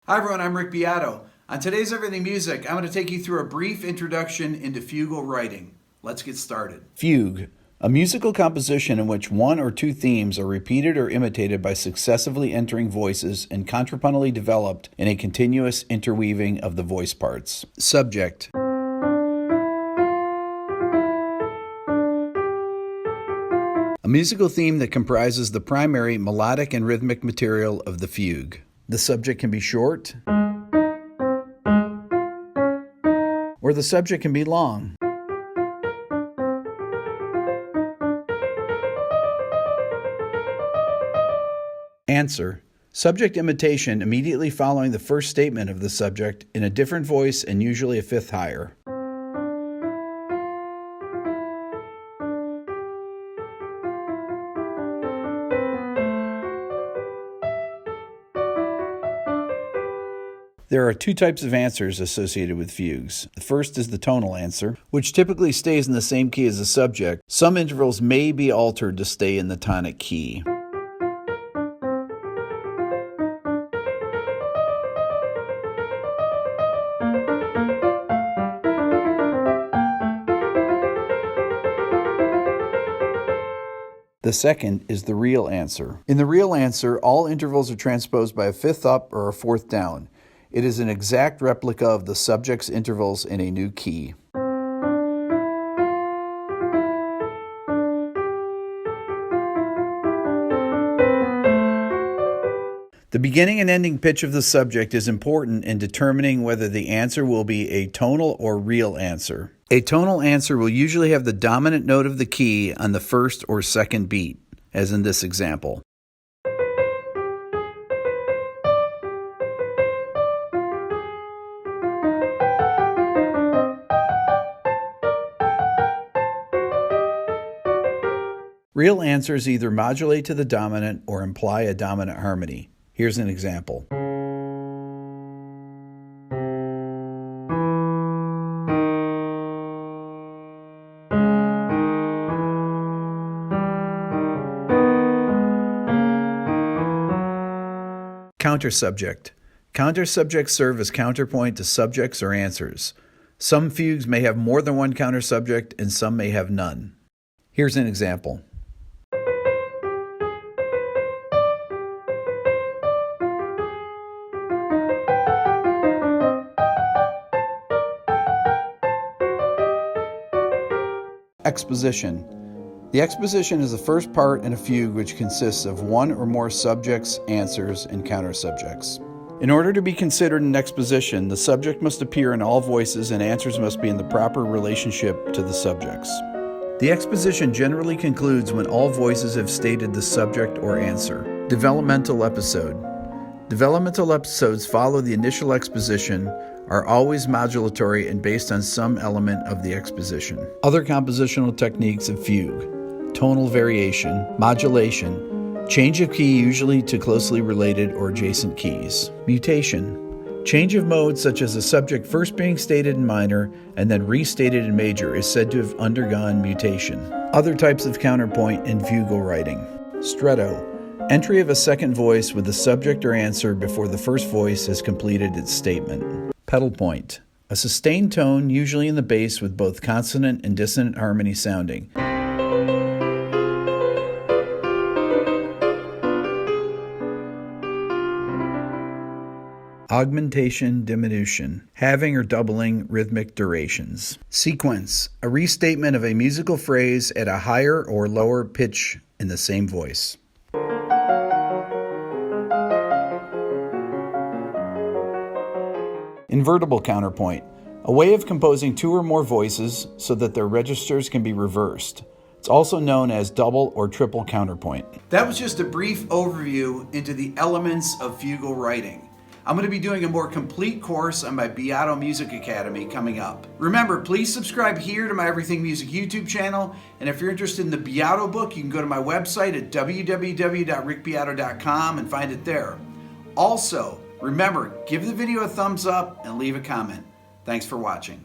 Hi everyone, I'm Rick Beato. On today's Everything Music, I'm going to take you through a brief introduction into fugal writing. Let's get started. Fugue, a musical composition in which one or two themes are repeated or imitated by successively entering voices and contrapuntally developed in a continuous interweaving of the voice parts. Subject. A musical theme that comprises the primary melodic and rhythmic material of the fugue. The subject can be short, or the subject can be long. Answer. Subject imitation immediately following the first statement of the subject in a different voice and usually a fifth higher. There are two types of answers associated with fugues. The first is the tonal answer, which typically stays in the same key as the subject. Some intervals may be altered to stay in the tonic key. The second is the real answer. In the real answer, all intervals are transposed by a fifth up or a fourth down. It is an exact replica of the subject's intervals in a new key. The beginning and ending pitch of the subject is important in determining whether the answer will be a tonal or real answer. A tonal answer will usually have the dominant note of the key on the first or second beat, as in this example. Real answers either modulate to the dominant or imply a dominant harmony. Here's an example. Countersubject. Countersubjects serve as counterpoint to subjects or answers. Some fugues may have more than one countersubject and some may have none. Here's an example. Exposition. The exposition is the first part in a fugue which consists of one or more subjects, answers, and countersubjects. In order to be considered an exposition, the subject must appear in all voices and answers must be in the proper relationship to the subjects. The exposition generally concludes when all voices have stated the subject or answer. Developmental episode. Developmental episodes follow the initial exposition, are always modulatory and based on some element of the exposition. Other compositional techniques of fugue: tonal variation, modulation, change of key usually to closely related or adjacent keys. Mutation. Change of mode such as the subject first being stated in minor and then restated in major is said to have undergone mutation. Other types of counterpoint in fugal writing. Stretto. Entry of a second voice with the subject or answer before the first voice has completed its statement. Pedal point. A sustained tone, usually in the bass with both consonant and dissonant harmony sounding. Augmentation, diminution, having or doubling rhythmic durations. Sequence. A restatement of a musical phrase at a higher or lower pitch in the same voice. Invertible counterpoint, a way of composing two or more voices so that their registers can be reversed. It's also known as double or triple counterpoint. That was just a brief overview into the elements of fugal writing. I'm going to be doing a more complete course on my Beato Music Academy coming up. Remember, please subscribe here to my Everything Music YouTube channel, and if you're interested in the Beato book, you can go to my website at www.rickbeato.com and find it there. Also, remember, give the video a thumbs up and leave a comment. Thanks for watching.